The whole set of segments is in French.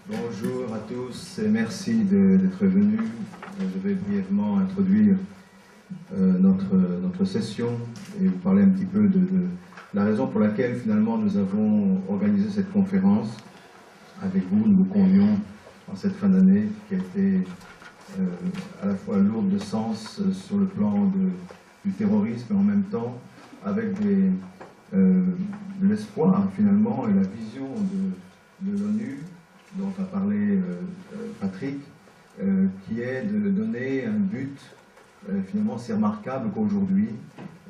Bonjour à tous et merci d'être venus. Je vais brièvement introduire notre session et vous parler un petit peu de la raison pour laquelle finalement nous avons organisé cette conférence avec vous. Nous vous convions en cette fin d'année qui a été à la fois lourde de sens sur le plan du terrorisme et en même temps avec l'espoir finalement et la vision de l'ONU dont a parlé Patrick, qui est de donner un but. Finalement, c'est remarquable qu'aujourd'hui,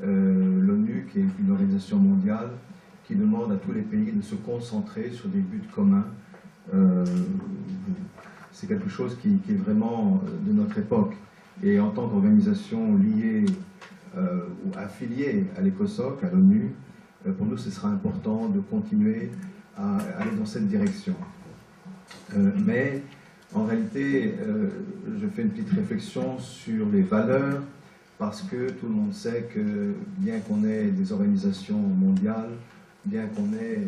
l'ONU, qui est une organisation mondiale, qui demande à tous les pays de se concentrer sur des buts communs, c'est quelque chose qui est vraiment de notre époque. Et en tant qu'organisation liée ou affiliée à l'ECOSOC, à l'ONU, pour nous, ce sera important de continuer à aller dans cette direction. Mais en réalité, je fais une petite réflexion sur les valeurs, parce que tout le monde sait que bien qu'on ait des organisations mondiales, bien qu'on ait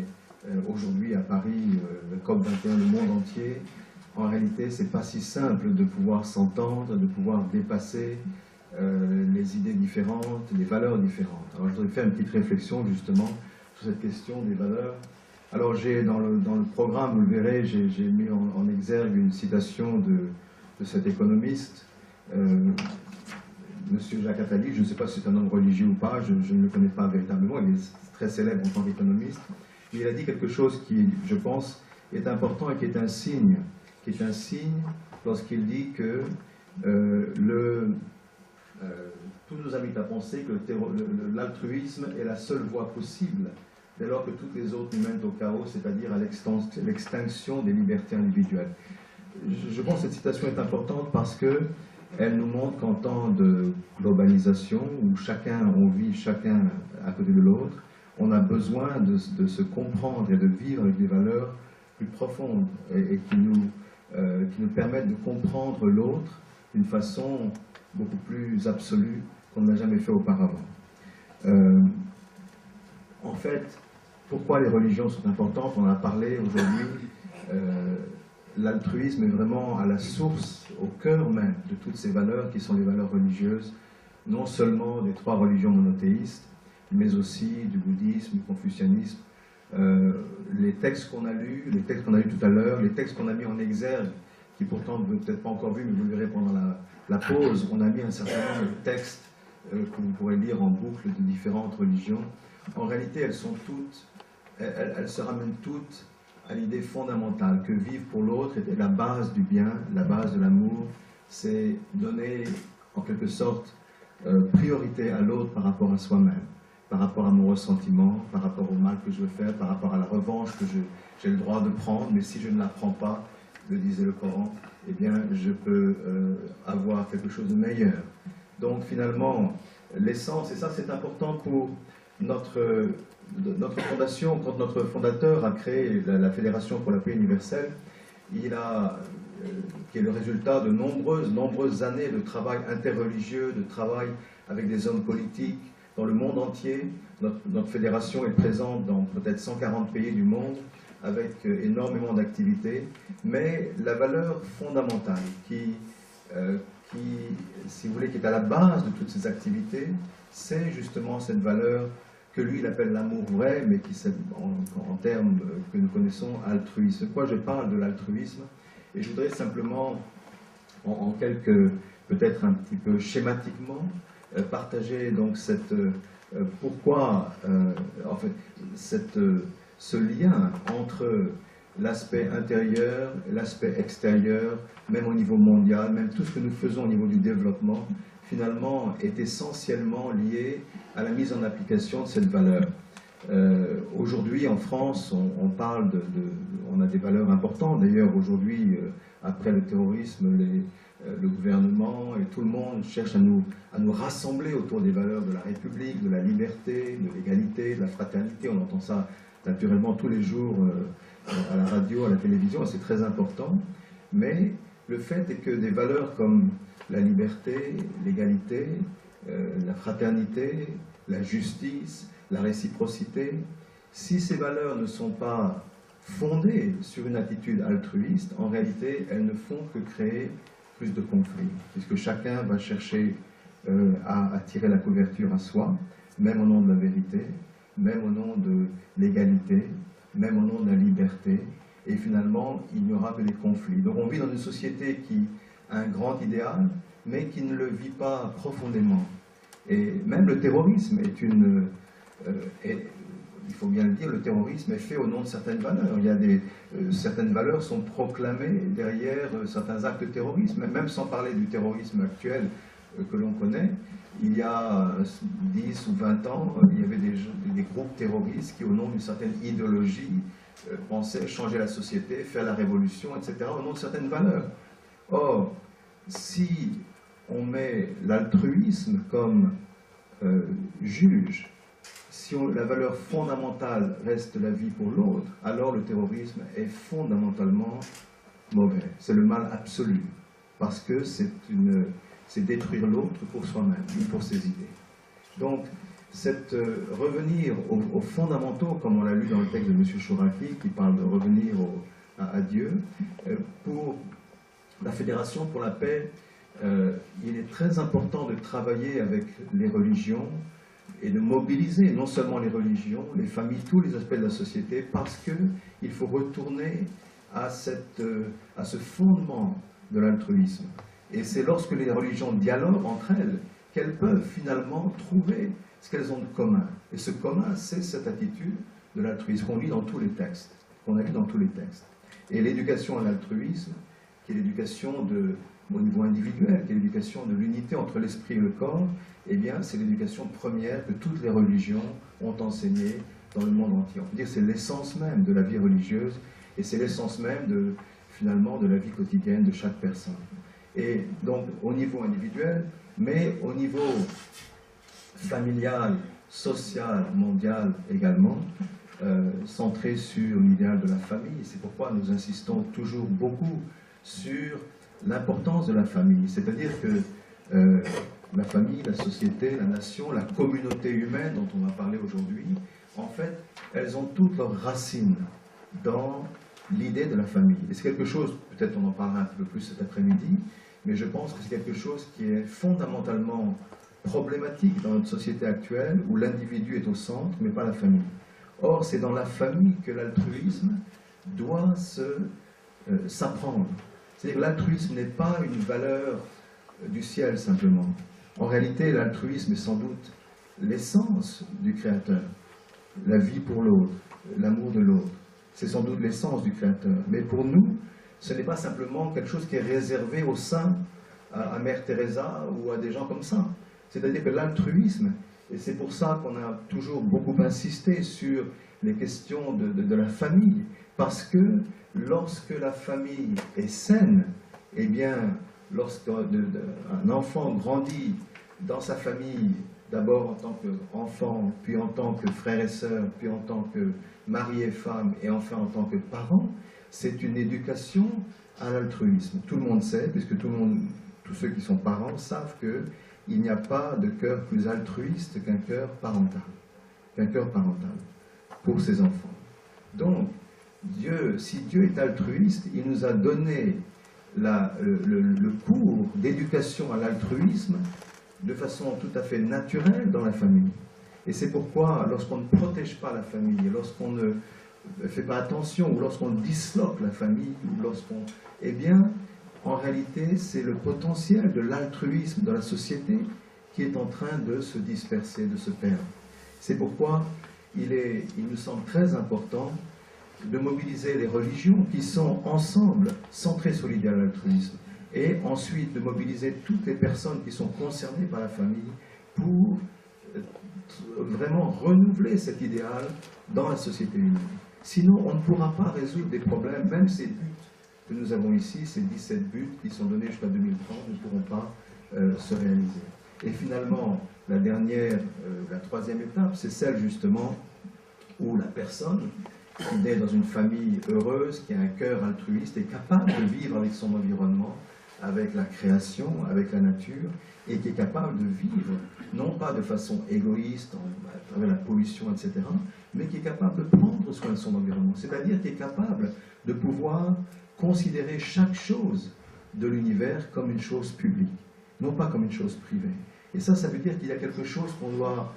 aujourd'hui à Paris le COP21, le monde entier, en réalité, c'est pas si simple de pouvoir s'entendre, de pouvoir dépasser les idées différentes, les valeurs différentes. Alors je voudrais faire une petite réflexion justement sur cette question des valeurs. Alors dans le programme, vous le verrez, j'ai mis en exergue une citation de cet économiste, Monsieur Jacques Attali. Je ne sais pas si c'est un homme religieux ou pas, je ne le connais pas véritablement, il est très célèbre en tant qu'économiste. Mais il a dit quelque chose qui, je pense, est important et qui est un signe lorsqu'il dit que tout nous invite à penser que l'altruisme est la seule voie possible dès lors que toutes les autres nous mènent au chaos, c'est-à-dire à l'extinction des libertés individuelles. Je pense que cette citation est importante parce qu'elle nous montre qu'en temps de globalisation, où on vit chacun à côté de l'autre, on a besoin de se comprendre et de vivre avec des valeurs plus profondes et qui nous permettent de comprendre l'autre d'une façon beaucoup plus absolue qu'on n'a jamais fait auparavant. En fait, pourquoi les religions sont importantes? On en a parlé aujourd'hui. L'altruisme est vraiment à la source, au cœur même de toutes ces valeurs qui sont les valeurs religieuses, non seulement des 3 religions monothéistes, mais aussi du bouddhisme, du confucianisme. Les textes qu'on a lus, les textes qu'on a lus tout à l'heure, les textes qu'on a mis en exergue, qui pourtant vous n'avez peut-être pas encore vu, mais vous le verrez pendant la pause, on a mis un certain nombre de textes que vous pourrez lire en boucle de différentes religions. En réalité, elles se ramènent toutes à l'idée fondamentale que vivre pour l'autre est la base du bien, la base de l'amour, c'est donner en quelque sorte priorité à l'autre par rapport à soi-même, par rapport à mon ressentiment, par rapport au mal que je veux faire, par rapport à la revanche que j'ai le droit de prendre, mais si je ne la prends pas, le disait le Coran, eh bien je peux avoir quelque chose de meilleur. Donc finalement, l'essence, et ça c'est important pour notre fondation, quand notre fondateur a créé la Fédération pour la paix universelle, qui est le résultat de nombreuses années de travail interreligieux, de travail avec des hommes politiques dans le monde entier. Notre fédération est présente dans peut-être 140 pays du monde, avec énormément d'activités, mais la valeur fondamentale qui, si vous voulez, qui est à la base de toutes ces activités, c'est justement cette valeur que lui, il appelle l'amour vrai, mais qui, en termes que nous connaissons, altruisme. Pourquoi je parle de l'altruisme? Et je voudrais simplement, en quelques, peut-être un petit peu schématiquement, partager donc pourquoi, en fait, ce lien entre l'aspect intérieur et l'aspect extérieur, même au niveau mondial, même tout ce que nous faisons au niveau du développement, finalement, est essentiellement lié à la mise en application de cette valeur. Aujourd'hui, en France, on parle on a des valeurs importantes. D'ailleurs, aujourd'hui, après le terrorisme, le gouvernement et tout le monde cherche à nous rassembler autour des valeurs de la République, de la liberté, de l'égalité, de la fraternité. On entend ça naturellement tous les jours à la radio, à la télévision, et c'est très important. Mais le fait est que des valeurs comme la liberté, l'égalité, la fraternité, la justice, la réciprocité, si ces valeurs ne sont pas fondées sur une attitude altruiste, en réalité, elles ne font que créer plus de conflits, puisque chacun va chercher à tirer la couverture à soi, même au nom de la vérité, même au nom de l'égalité, même au nom de la liberté, et finalement, il n'y aura que des conflits. Donc on vit dans une société qui a un grand idéal, mais qui ne le vit pas profondément. Et même le terrorisme est une... il faut bien le dire, le terrorisme est fait au nom de certaines valeurs. Il y a certaines valeurs sont proclamées derrière certains actes de terrorisme, même sans parler du terrorisme actuel que l'on connaît. Il y a 10 ou 20 ans, il y avait des groupes terroristes qui, au nom d'une certaine idéologie, pensaient changer la société, faire la révolution, etc., au nom de certaines valeurs. Or, si on met l'altruisme comme juge, si la valeur fondamentale reste la vie pour l'autre, alors le terrorisme est fondamentalement mauvais. C'est le mal absolu, parce que c'est détruire l'autre pour soi-même, ou pour ses idées. Donc, revenir aux fondamentaux, comme on l'a lu dans le texte de M. Chouraki, qui parle de revenir à Dieu, pour la Fédération pour la paix, il est très important de travailler avec les religions et de mobiliser non seulement les religions, les familles, tous les aspects de la société, parce qu'il faut retourner à ce fondement de l'altruisme. Et c'est lorsque les religions dialoguent entre elles qu'elles peuvent finalement trouver ce qu'elles ont de commun. Et ce commun, c'est cette attitude de l'altruisme qu'on lit dans tous les textes, qu'on a lu dans tous les textes. Et l'éducation à l'altruisme, qui est l'éducation au niveau individuel, qui est l'éducation de l'unité entre l'esprit et le corps, eh bien, c'est l'éducation première que toutes les religions ont enseignée dans le monde entier. On peut dire que c'est l'essence même de la vie religieuse, et c'est l'essence même, finalement, de la vie quotidienne de chaque personne. Et donc, au niveau individuel, mais au niveau familial, social, mondial également, centré sur l'idéal de la famille. C'est pourquoi nous insistons toujours beaucoup sur l'importance de la famille. C'est-à-dire que la famille, la société, la nation, la communauté humaine dont on va parler aujourd'hui, en fait, elles ont toutes leurs racines dans l'idée de la famille. Et c'est quelque chose, peut-être on en parlera un petit peu plus cet après-midi, mais je pense que c'est quelque chose qui est fondamentalement problématique dans notre société actuelle, où l'individu est au centre, mais pas la famille. Or, c'est dans la famille que l'altruisme doit s'apprendre. C'est-à-dire que l'altruisme n'est pas une valeur du ciel simplement. En réalité, l'altruisme est sans doute l'essence du Créateur. La vie pour l'autre, l'amour de l'autre. C'est sans doute l'essence du Créateur. Mais pour nous, ce n'est pas simplement quelque chose qui est réservé aux saints, à Mère Teresa ou à des gens comme ça. C'est-à-dire que l'altruisme, et c'est pour ça qu'on a toujours beaucoup insisté sur les questions de la famille, parce que lorsque la famille est saine, eh bien, lorsqu'un enfant grandit dans sa famille, d'abord en tant qu'enfant, puis en tant que frère et sœur, puis en tant que mari et femme, et enfin en tant que parent, c'est une éducation à l'altruisme. Tout le monde sait, puisque tous ceux qui sont parents savent qu'il n'y a pas de cœur plus altruiste qu'un cœur parental. Qu'un cœur parental pour ses enfants. Donc, si Dieu est altruiste, il nous a donné le cours d'éducation à l'altruisme de façon tout à fait naturelle dans la famille. Et c'est pourquoi, lorsqu'on ne protège pas la famille, lorsqu'on ne fait pas attention, ou lorsqu'on disloque la famille, ou eh bien, en réalité, c'est le potentiel de l'altruisme dans la société qui est en train de se disperser, de se perdre. C'est pourquoi il nous semble très important de mobiliser les religions qui sont ensemble centrées sur l'idéal de l'altruisme, et ensuite de mobiliser toutes les personnes qui sont concernées par la famille pour vraiment renouveler cet idéal dans la société humaine. Sinon, on ne pourra pas résoudre des problèmes, même ces buts que nous avons ici, ces 17 buts qui sont donnés jusqu'à 2030, ne pourront pas se réaliser. Et finalement, la troisième étape, c'est celle justement où la personne qui naît dans une famille heureuse, qui a un cœur altruiste, est capable de vivre avec son environnement, avec la création, avec la nature, et qui est capable de vivre, non pas de façon égoïste, à travers la pollution, etc., mais qui est capable de prendre soin de son environnement, c'est-à-dire qui est capable de pouvoir considérer chaque chose de l'univers comme une chose publique, non pas comme une chose privée. Et ça veut dire qu'il y a quelque chose qu'on doit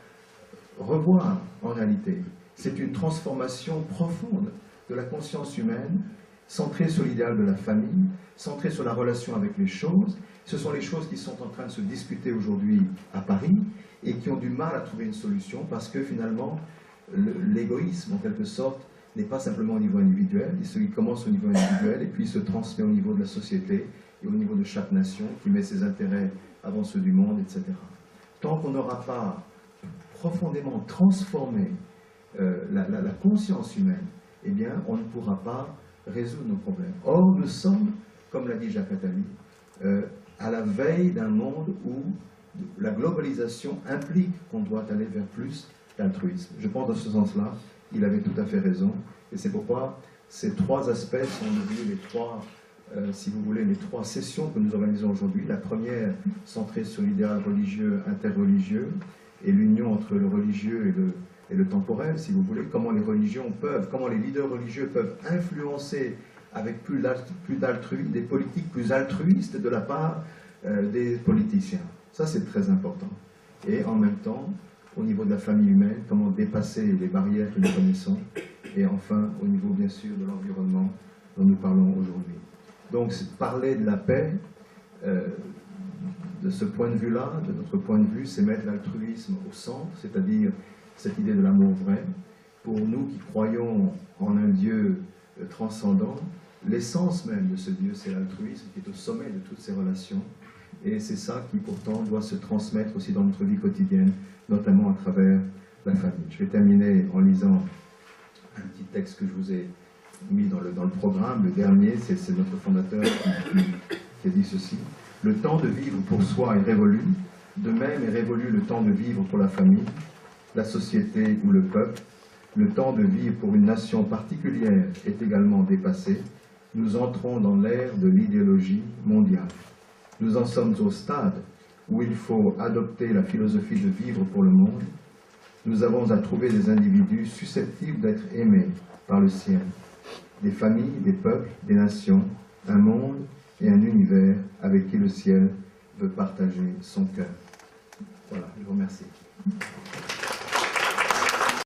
revoir en réalité. C'est une transformation profonde de la conscience humaine, centrée sur l'idéal de la famille, centrée sur la relation avec les choses. Ce sont les choses qui sont en train de se discuter aujourd'hui à Paris et qui ont du mal à trouver une solution parce que finalement, l'égoïsme, en quelque sorte, n'est pas simplement au niveau individuel, il commence au niveau individuel et puis il se transmet au niveau de la société et au niveau de chaque nation qui met ses intérêts avant ceux du monde, etc. Tant qu'on n'aura pas profondément transformé la conscience humaine, eh bien, on ne pourra pas résoudre nos problèmes. Or, nous sommes, comme l'a dit Jacques Attali, à la veille d'un monde où la globalisation implique qu'on doit aller vers plus d'altruisme. Je pense dans ce sens-là, il avait tout à fait raison, et c'est pourquoi ces trois aspects sont devenus les trois, si vous voulez, les trois sessions que nous organisons aujourd'hui. La première centrée sur l'idéal religieux, interreligieux, et l'union entre le religieux et le temporel, si vous voulez, comment les religions peuvent, comment les leaders religieux peuvent influencer avec plus d'altruisme, des politiques plus altruistes de la part des politiciens. Ça, c'est très important. Et en même temps, au niveau de la famille humaine, comment dépasser les barrières que nous connaissons, et enfin, au niveau, bien sûr, de l'environnement dont nous parlons aujourd'hui. Donc, parler de la paix, de ce point de vue-là, de notre point de vue, c'est mettre l'altruisme au centre, c'est-à-dire cette idée de l'amour vrai. Pour nous qui croyons en un Dieu transcendant, l'essence même de ce Dieu, c'est l'altruisme qui est au sommet de toutes ces relations. Et c'est ça qui pourtant doit se transmettre aussi dans notre vie quotidienne, notamment à travers la famille. Je vais terminer en lisant un petit texte que je vous ai mis dans le programme. Le dernier, c'est notre fondateur qui a dit ceci. « Le temps de vivre pour soi est révolu, de même est révolu le temps de vivre pour la famille, la société ou le peuple. Le temps de vivre pour une nation particulière est également dépassé. Nous entrons dans l'ère de l'idéologie mondiale. Nous en sommes au stade où il faut adopter la philosophie de vivre pour le monde. Nous avons à trouver des individus susceptibles d'être aimés par le ciel, des familles, des peuples, des nations, un monde et un univers avec qui le ciel veut partager son cœur. » Voilà, je vous remercie.